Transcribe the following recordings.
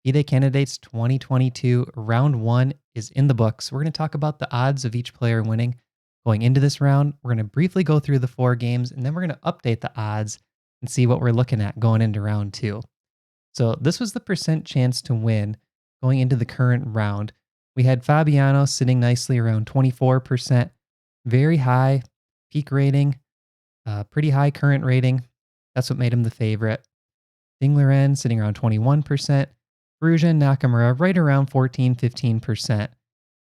FIDE Candidates 2022 Round 1 is in the books. We're going to talk about the odds of each player winning going into this round. We're going to briefly go through the 4 games, and then we're going to update the odds and see what we're looking at going into round 2. So this was the percent chance to win going into the current round. We had Fabiano sitting nicely around 24%, very high peak rating, pretty high current rating. That's what made him the favorite. Dingleran sitting around 21%. Firouzja and Nakamura right around 14-15%.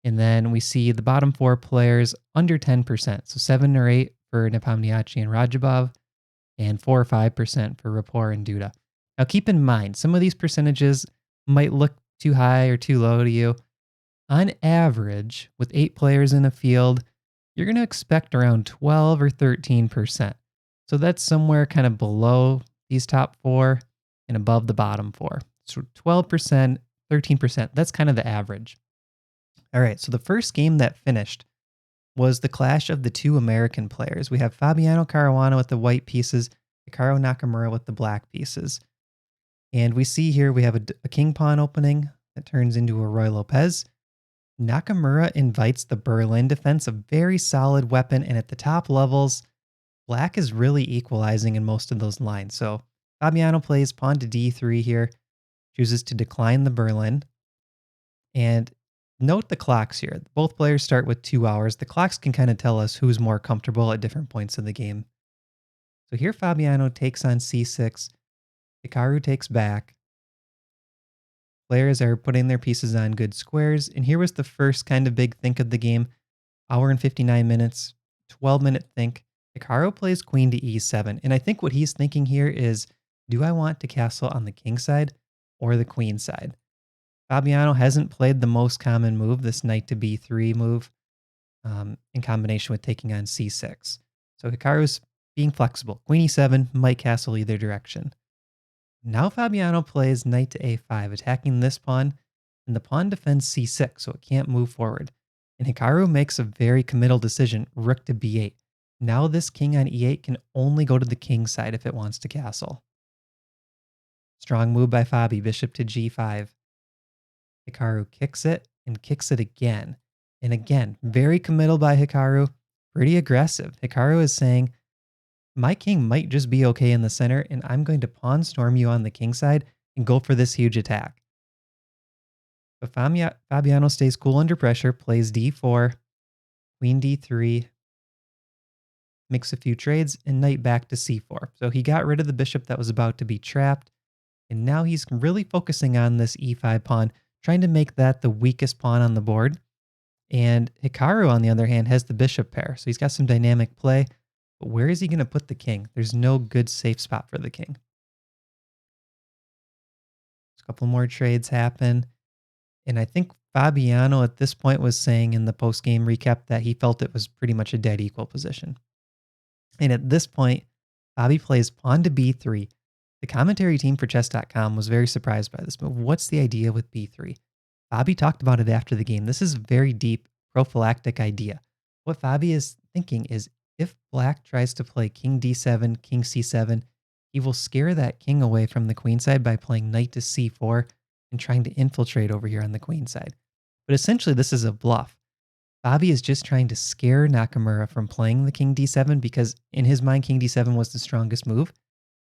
And then we see the bottom 4 players under 10%. So 7 or 8 for Nepomniachtchi and Radjabov, and 4 or 5% for Rapport and Duda. Now keep in mind, some of these percentages might look too high or too low to you. On average, with 8 players in a field, you're going to expect around 12 or 13%. So that's somewhere kind of below these top 4 and above the bottom 4. So 12%, 13%, that's kind of the average. All right, so the first game that finished was the clash of the 2 American players. We have Fabiano Caruana with the white pieces, Hikaru Nakamura with the black pieces. And we see here we have a king pawn opening that turns into a Roy Lopez. Nakamura invites the Berlin defense, a very solid weapon, and at the top levels, black is really equalizing in most of those lines. So Fabiano plays pawn to d3 here, chooses to decline the Berlin. And note the clocks here. Both players start with 2 hours. The clocks can kind of tell us who's more comfortable at different points of the game. So here Fabiano takes on c6. Hikaru takes back. Players are putting their pieces on good squares. And here was the first kind of big think of the game. Hour and 59 minutes, 12-minute think. Hikaru plays queen to e7. And I think what he's thinking here is, do I want to castle on the king side or the queen side? Fabiano hasn't played the most common move, this knight to b3 move, in combination with taking on c6. So Hikaru's being flexible. Queen e7 might castle either direction. Now Fabiano plays knight to a5, attacking this pawn, and the pawn defends c6, so it can't move forward. And Hikaru makes a very committal decision, rook to b8. Now this king on e8 can only go to the king side if it wants to castle. Strong move by Fabi, bishop to g5. Hikaru kicks it and kicks it again. And again, very committal by Hikaru, pretty aggressive. Hikaru is saying, my king might just be okay in the center, and I'm going to pawn storm you on the king side and go for this huge attack. But Fabiano stays cool under pressure, plays d4, queen d3, makes a few trades, and knight back to c4. So he got rid of the bishop that was about to be trapped, and now he's really focusing on this e5 pawn, trying to make that the weakest pawn on the board. And Hikaru, on the other hand, has the bishop pair, so he's got some dynamic play. But where is he going to put the king? There's no good safe spot for the king. A couple more trades happen. And I think Fabiano at this point was saying in the post-game recap that he felt it was pretty much a dead equal position. And at this point, Fabi plays pawn to b3. The commentary team for chess.com was very surprised by this move. What's the idea with b3? Fabi talked about it after the game. This is a very deep prophylactic idea. What Fabi is thinking is, if black tries to play king d7, king c7, he will scare that king away from the queen side by playing knight to c4 and trying to infiltrate over here on the queen side. But essentially, this is a bluff. Fabi is just trying to scare Nakamura from playing the king d7 because in his mind, king d7 was the strongest move.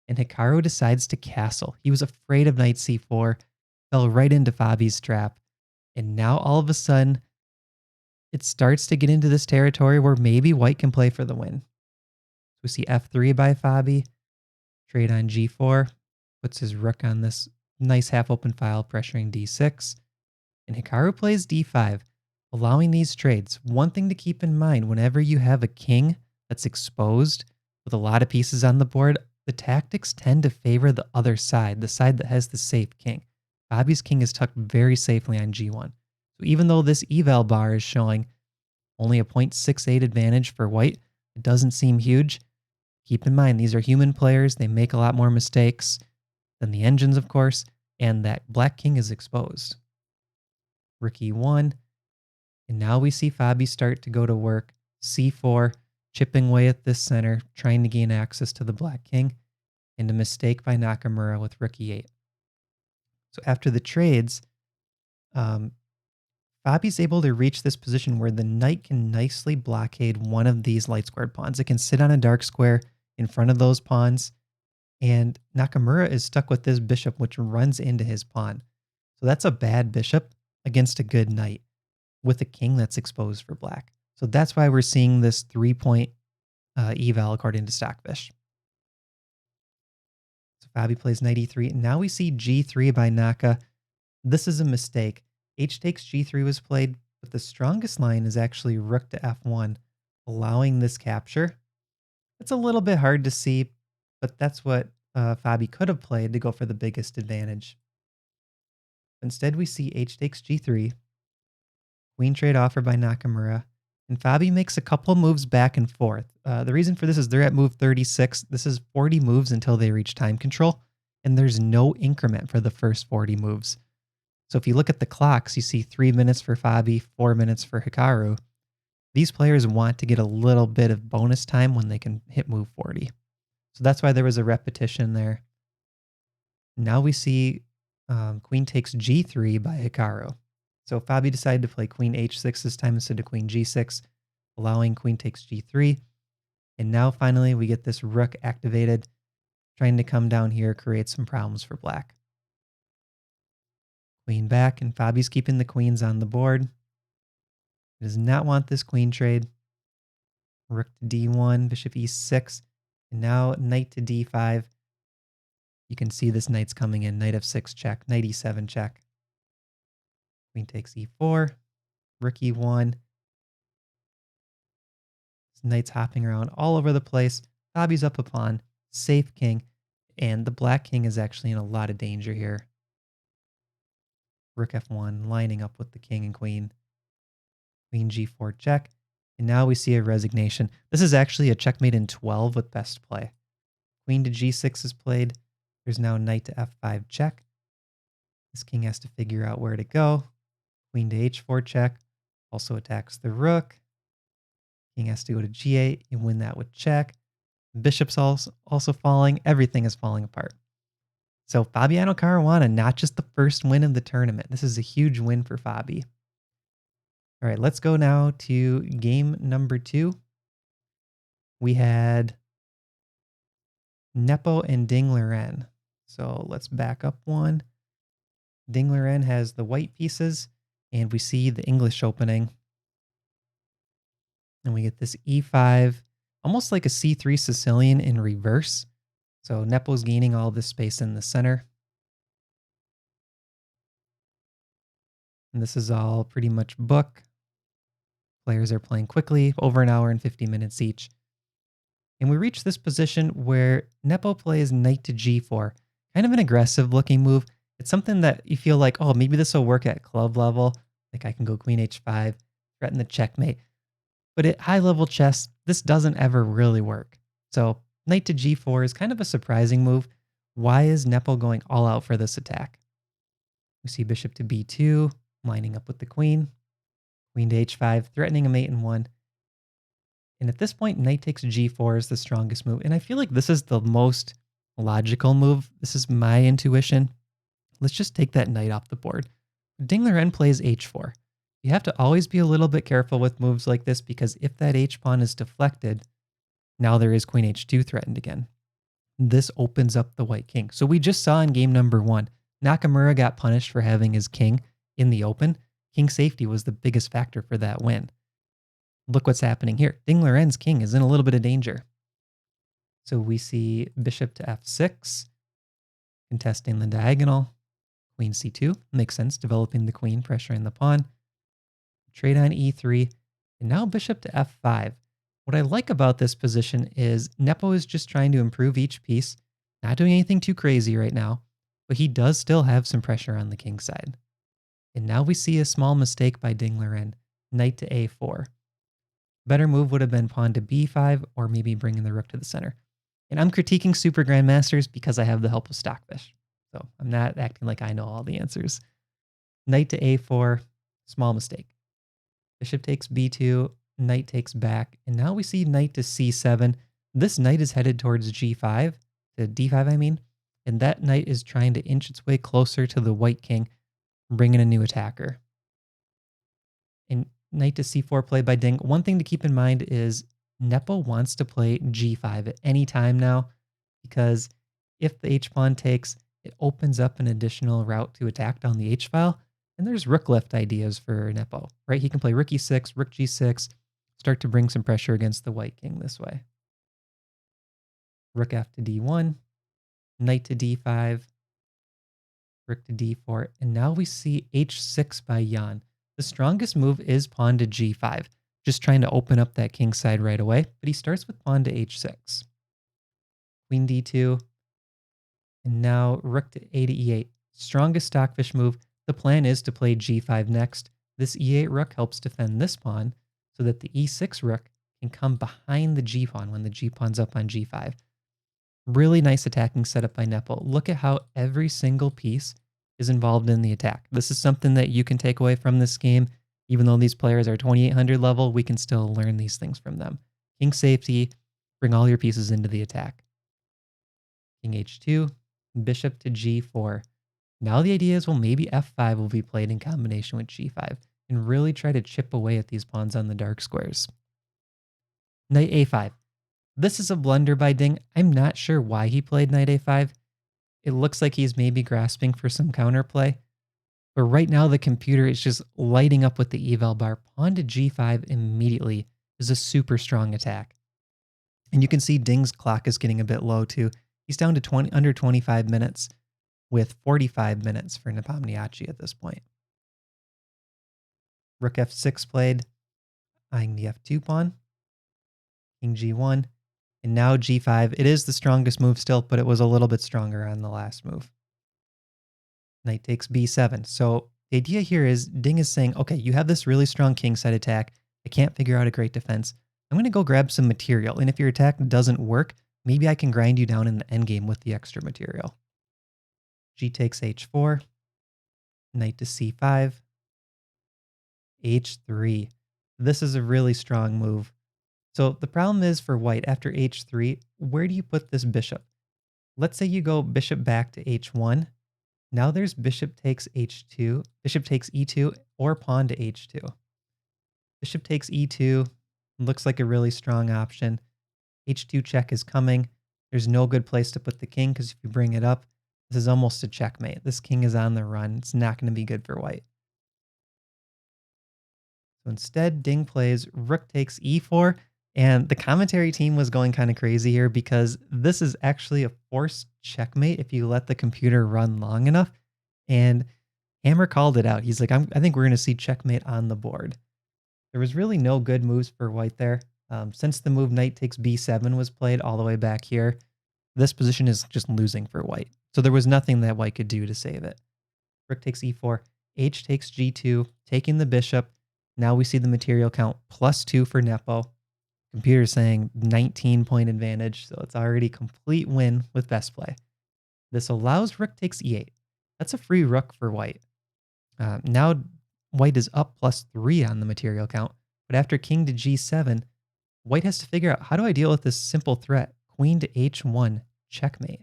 And Hikaru decides to castle. He was afraid of knight c4, fell right into Fabi's trap. And now all of a sudden, it starts to get into this territory where maybe white can play for the win. We see f3 by Fabi, trade on g4, puts his rook on this nice half-open file, pressuring d6. And Hikaru plays d5, allowing these trades. One thing to keep in mind, whenever you have a king that's exposed with a lot of pieces on the board, the tactics tend to favor the other side, the side that has the safe king. Fabi's king is tucked very safely on g1. So even though this eval bar is showing only a 0.68 advantage for white, it doesn't seem huge. Keep in mind, these are human players. They make a lot more mistakes than the engines, of course, and that black king is exposed. Rook e1, and now we see Fabi start to go to work. c4, chipping away at this center, trying to gain access to the black king, and a mistake by Nakamura with rook e8. So after the trades, um, Fabi's able to reach this position where the knight can nicely blockade one of these light squared pawns. It can sit on a dark square in front of those pawns, and Nakamura is stuck with this bishop, which runs into his pawn. So that's a bad bishop against a good knight with a king that's exposed for black. So that's why we're seeing this 3-point eval according to Stockfish. So Fabi plays knight e3, and now we see g3 by Naka. This is a mistake. H takes g3 was played, but the strongest line is actually rook to f1, allowing this capture. It's a little bit hard to see, but that's what Fabi could have played to go for the biggest advantage. Instead, we see h takes g3, queen trade offer by Nakamura, and Fabi makes a couple moves back and forth. The reason for this is they're at move 36. This is 40 moves until they reach time control, and there's no increment for the first 40 moves. So if you look at the clocks, you see 3 minutes for Fabi, 4 minutes for Hikaru. These players want to get a little bit of bonus time when they can hit move 40. So that's why there was a repetition there. Now we see queen takes g3 by Hikaru. So Fabi decided to play queen h6 this time instead of queen g6, allowing queen takes g3. And now finally we get this rook activated, trying to come down here, create some problems for black. Queen back, and Fabi's keeping the queens on the board. He does not want this queen trade. Rook to d1, bishop e6, and now knight to d5. You can see this knight's coming in. Knight f6 check, knight e7 check. Queen takes e4, rook e1. This knight's hopping around all over the place. Fabi's up a pawn, safe king, and the black king is actually in a lot of danger here. Rook f1, lining up with the king and queen. Queen g4 check. And now we see a resignation. This is actually a checkmate in 12 with best play. Queen to g6 is played. There's now knight to f5 check. This king has to figure out where to go. Queen to h4 check. Also attacks the rook. King has to go to g8. You win that with check. Bishop's also falling. Everything is falling apart. So Fabiano Caruana, not just the first win of the tournament. This is a huge win for Fabi. All right, let's go now to game number 2. We had Nepo and Ding Liren. So let's back up one. Ding Liren has the white pieces, and we see the English opening. And we get this e5, almost like a c3 Sicilian in reverse. So Nepo's gaining all this space in the center. And this is all pretty much book. Players are playing quickly, over an hour and 50 minutes each. And we reach this position where Nepo plays knight to g4. Kind of an aggressive looking move. It's something that you feel like, oh, maybe this will work at club level. Like I can go queen h5, threaten the checkmate. But at high level chess, this doesn't ever really work. So knight to g4 is kind of a surprising move. Why is Nepo going all out for this attack? We see bishop to b2, lining up with the queen. Queen to h5, threatening a mate in 1. And at this point, knight takes g4 is the strongest move. And I feel like this is the most logical move. This is my intuition. Let's just take that knight off the board. Ding Liren plays h4. You have to always be a little bit careful with moves like this because if that h-pawn is deflected, now there is queen h2 threatened again. This opens up the white king. So we just saw in game number 1, Nakamura got punished for having his king in the open. King safety was the biggest factor for that win. Look what's happening here. Ding Liren's king is in a little bit of danger. So we see bishop to f6, contesting the diagonal. Queen c2, makes sense, developing the queen, pressuring the pawn. Trade on e3, and now bishop to f5. What I like about this position is Nepo is just trying to improve each piece, not doing anything too crazy right now, but he does still have some pressure on the king side. And now we see a small mistake by Ding Liren, knight to a4. Better move would have been pawn to b5 or maybe bringing the rook to the center. And I'm critiquing Super Grandmasters because I have the help of Stockfish. So I'm not acting like I know all the answers. Knight to a4, small mistake. Bishop takes b2, knight takes back, and now we see knight to c7. This knight is headed towards g5, to d5 I mean, And that knight is trying to inch its way closer to the white king, bringing a new attacker. And knight to c4 play by Ding. One thing to keep in mind is Nepo wants to play g5 at any time now, because if the h-pawn takes, it opens up an additional route to attack down the h-file. And there's rook left ideas for Nepo, right? He can play rook e6, rook g6, start to bring some pressure against the white king this way. Rook f to d1, knight to d5, rook to d4, and now we see h6 by Jan. The strongest move is pawn to g5, just trying to open up that king side right away, but he starts with pawn to h6. Queen d2, and now rook to a to e8. Strongest stockfish move. The plan is to play g5 next. This e8 rook helps defend this pawn so that the e6 rook can come behind the g pawn when the g pawn's up on g5. Really nice attacking setup by Nepo. Look at how every single piece is involved in the attack. This is something that you can take away from this game. Even though these players are 2800 level, we can still learn these things from them. King safety, bring all your pieces into the attack. King h2, bishop to g4. Now the idea is, well, maybe f5 will be played in combination with g5 and really try to chip away at these pawns on the dark squares. Knight a5. This is a blunder by Ding. I'm not sure why he played knight a5. It looks like he's maybe grasping for some counterplay. But right now the computer is just lighting up with the eval bar. Pawn to g5 immediately is a super strong attack. And you can see Ding's clock is getting a bit low too. He's down to under 25 minutes with 45 minutes for Nepomniachtchi at this point. Rook f6 played, eyeing the f2 pawn. King g1. And now g5. It is the strongest move still, but it was a little bit stronger on the last move. Knight takes b7. So the idea here is Ding is saying, okay, you have this really strong kingside attack. I can't figure out a great defense. I'm going to go grab some material. And if your attack doesn't work, maybe I can grind you down in the endgame with the extra material. G takes h4. Knight to c5. h3. This is a really strong move. So the problem is for white, after h3, where do you put this bishop? Let's say you go bishop back to h1. Now there's bishop takes h2, bishop takes e2, or pawn to h2. Bishop takes e2, looks like a really strong option. h2 check is coming. There's no good place to put the king because if you bring it up, this is almost a checkmate. This king is on the run. It's not going to be good for white. So instead, Ding plays rook takes e4. And the commentary team was going kind of crazy here because this is actually a forced checkmate if you let the computer run long enough. And Hammer called it out. He's like, I think we're going to see checkmate on the board. There was really no good moves for white there. Since the move knight takes b7 was played all the way back here, this position is just losing for white. So there was nothing that white could do to save it. Rook takes e4, h takes g2, taking the bishop. Now we see the material count +2 for Nepo. Computer saying 19-point advantage, so it's already complete win with best play. This allows rook takes e8. That's a free rook for white. Now white is up +3 on the material count, but after king to g7, white has to figure out, how do I deal with this simple threat? Queen to h1, checkmate.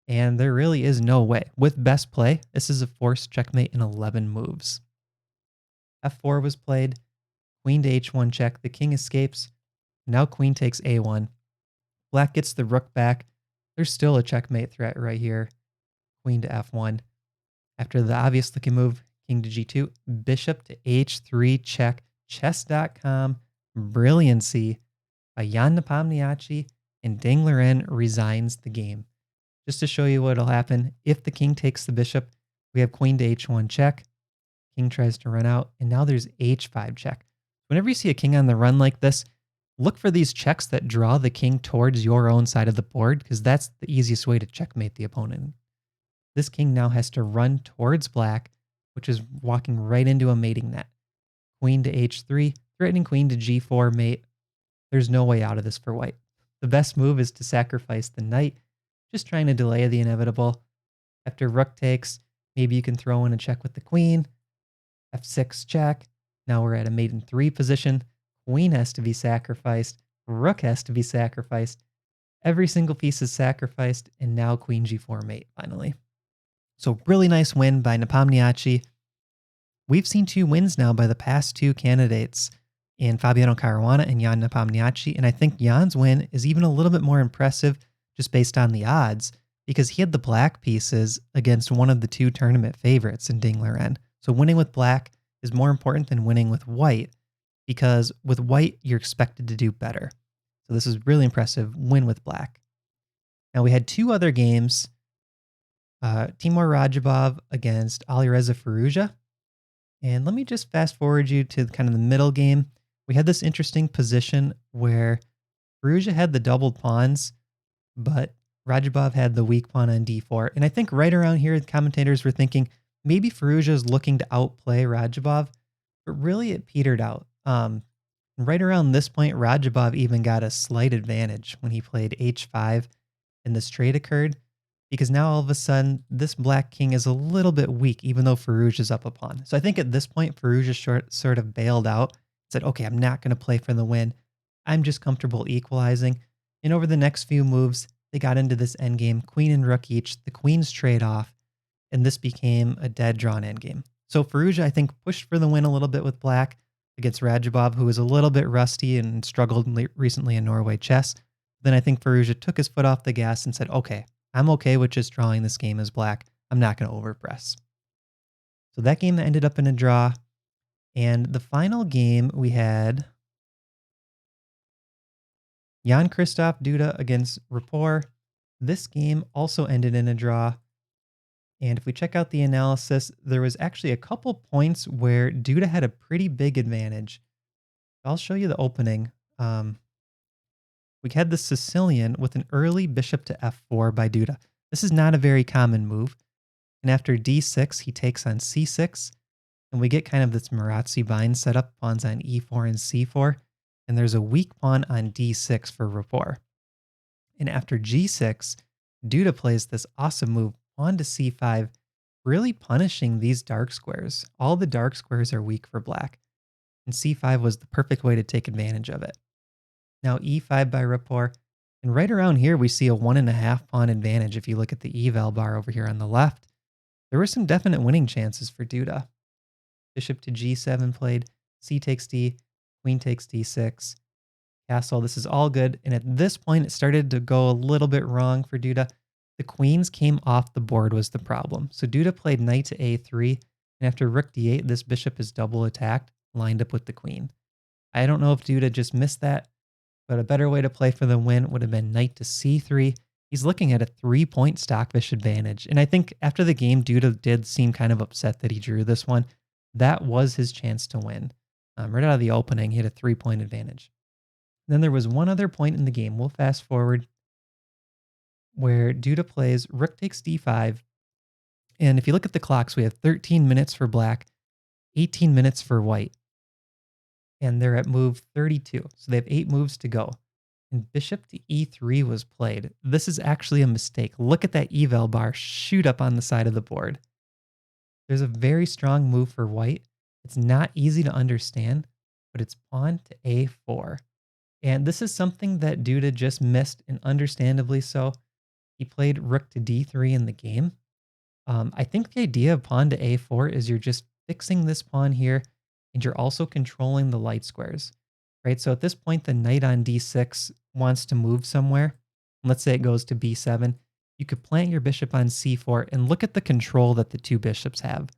And there really is no way. With best play, this is a forced checkmate in 11 moves. f4 was played, queen to h1 check, the king escapes. Now queen takes a1. Black gets the rook back. There's still a checkmate threat right here. Queen to f1. After the obvious looking move, king to g2, bishop to h3 check. Chess.com, brilliancy by Jan Nepomniachtchi, and Ding Liren resigns the game. Just to show you what'll happen, if the king takes the bishop, we have queen to h1 check. King tries to run out, and now there's h5 check. Whenever you see a king on the run like this, look for these checks that draw the king towards your own side of the board, because that's the easiest way to checkmate the opponent. This king now has to run towards black, which is walking right into a mating net. Queen to h3, threatening queen to g4 mate. There's no way out of this for white. The best move is to sacrifice the knight, just trying to delay the inevitable. After rook takes, maybe you can throw in a check with the queen. f6 check. Now we're at a mate in 3 position. Queen has to be sacrificed. Rook has to be sacrificed. Every single piece is sacrificed, and now queen g4 mate, finally. So really nice win by Nepomniachtchi. We've seen 2 wins now by the past 2 candidates in Fabiano Caruana and Jan Nepomniachtchi, and I think Jan's win is even a little bit more impressive just based on the odds because he had the black pieces against one of the 2 tournament favorites in Ding Liren. So winning with black is more important than winning with white because with white, you're expected to do better. So this is really impressive win with black. Now we had 2 other games. Timur Radjabov against Alireza Firouzja. And let me just fast forward you to kind of the middle game. We had this interesting position where Firouzja had the doubled pawns, but Radjabov had the weak pawn on d4. And I think right around here, the commentators were thinking maybe Firouzja is looking to outplay Radjabov, but really it petered out. Right around this point, Radjabov even got a slight advantage when he played h5 and this trade occurred, because now all of a sudden this black king is a little bit weak, even though Firouzja is up a pawn. So I think at this point, Firouzja sort of bailed out, said, okay, I'm not going to play for the win. I'm just comfortable equalizing. And over the next few moves, they got into this endgame, queen and rook each, the queens trade off, and this became a dead drawn endgame. So Firouzja, I think, pushed for the win a little bit with black against Radjabov, who was a little bit rusty and struggled recently in Norway chess. Then I think Firouzja took his foot off the gas and said, okay, I'm okay with just drawing this game as black. I'm not going to overpress. So that game ended up in a draw. And the final game we had Jan-Christoph Duda against Rapport. This game also ended in a draw. And if we check out the analysis, there was actually a couple points where Duda had a pretty big advantage. I'll show you the opening. We had the Sicilian with an early bishop to f4 by Duda. This is not a very common move. And after d6, he takes on c6. And we get kind of this Marazzi bind setup, pawns on e4 and c4. And there's a weak pawn on d6 for Rapport. And after g6, Duda plays this awesome move, pawn to c5, really punishing these dark squares. All the dark squares are weak for black. And c5 was the perfect way to take advantage of it. Now e5 by Rapport. And right around here, we see a 1.5 pawn advantage. If you look at the eval bar over here on the left, there were some definite winning chances for Duda. Bishop to g7 played, c takes d, queen takes d6, castle. This is all good. And at this point, it started to go a little bit wrong for Duda. The queens came off the board was the problem. So Duda played knight to a3. And after rook d8, this bishop is double attacked, lined up with the queen. I don't know if Duda just missed that, but a better way to play for the win would have been knight to c3. He's looking at a 3-point stockfish advantage. And I think after the game, Duda did seem kind of upset that he drew this one. That was his chance to win. Right out of the opening, he had a 3-point advantage. Then there was one other point in the game. We'll fast forward where Duda plays rook takes d5. And if you look at the clocks, we have 13 minutes for black, 18 minutes for white. And they're at move 32. So they have 8 moves to go. And bishop to e3 was played. This is actually a mistake. Look at that eval bar shoot up on the side of the board. There's a very strong move for white. It's not easy to understand, but it's pawn to a4. And this is something that Duda just missed, and understandably so. He played rook to d3 in the game. I think the idea of pawn to a4 is you're just fixing this pawn here, and you're also controlling the light squares, right? So at this point, the knight on d6 wants to move somewhere. Let's say it goes to b7. You could plant your bishop on c4 and look at the control that the 2 bishops have.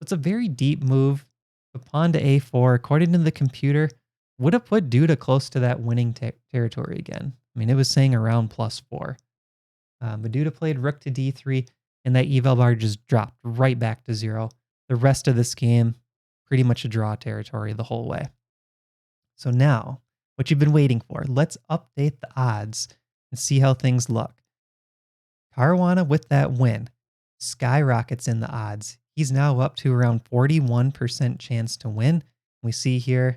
It's a very deep move. The pawn to a4, according to the computer, would have put Duda close to that winning territory again. I mean, it was saying around +4. But Duda played rook to d3, and that eval bar just dropped right back to 0. The rest of this game, pretty much a draw territory the whole way. So now, what you've been waiting for, let's update the odds and see how things look. Caruana with that win skyrockets in the odds. He's now up to around 41% chance to win. We see here,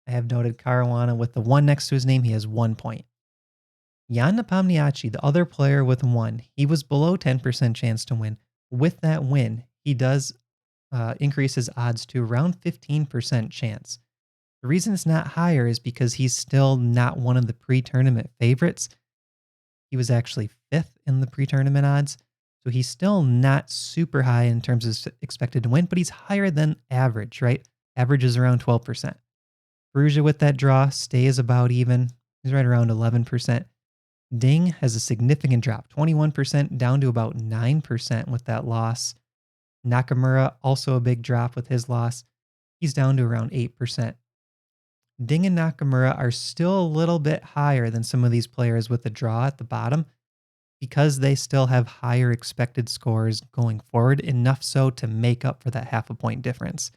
I have noted Caruana with the 1 next to his name, he has 1 point. Jan Nepomniachtchi, the other player with 1, he was below 10% chance to win. With that win, he does increase his odds to around 15% chance. The reason it's not higher is because he's still not one of the pre-tournament favorites. He was actually 5th in the pre-tournament odds. So he's still not super high in terms of expected to win, but he's higher than average, right? Average is around 12%. Firouzja with that draw stays about even. He's right around 11%. Ding has a significant drop, 21% down to about 9% with that loss. Nakamura, also a big drop with his loss. He's down to around 8%. Ding and Nakamura are still a little bit higher than some of these players with the draw at the bottom because they still have higher expected scores going forward, enough so to make up for that half a point difference.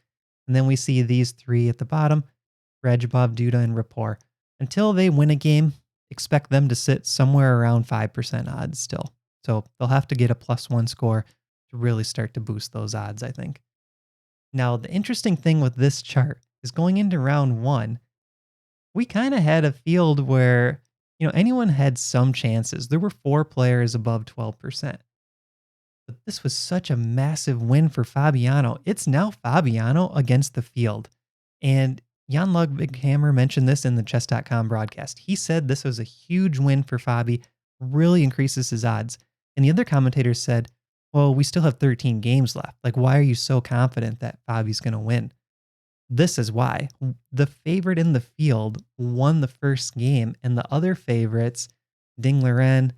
And then we see these three at the bottom, Radjabov, Duda, and Rapport. Until they win a game, expect them to sit somewhere around 5% odds still. So they'll have to get a +1 score to really start to boost those odds, I think. Now, the interesting thing with this chart is going into round one, we kind of had a field where, anyone had some chances. There were 4 players above 12%. But this was such a massive win for Fabiano. It's now Fabiano against the field. And Jan Ludwighammer mentioned this in the chess.com broadcast. He said this was a huge win for Fabi, really increases his odds. And the other commentators said, well, we still have 13 games left. Like, why are you so confident that Fabi's going to win? This is why. The favorite in the field won the first game, and the other favorites, Ding Liren,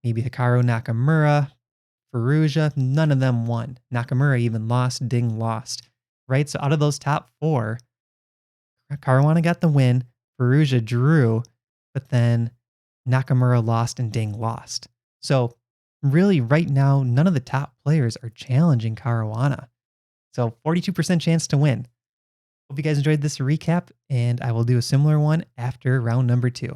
maybe Hikaru Nakamura, Firouzja, none of them won. Nakamura even lost, Ding lost, right? So out of those top 4, Caruana got the win, Firouzja drew, but then Nakamura lost and Ding lost. So really right now, none of the top players are challenging Caruana. So 42% chance to win. Hope you guys enjoyed this recap, and I will do a similar one after round number 2.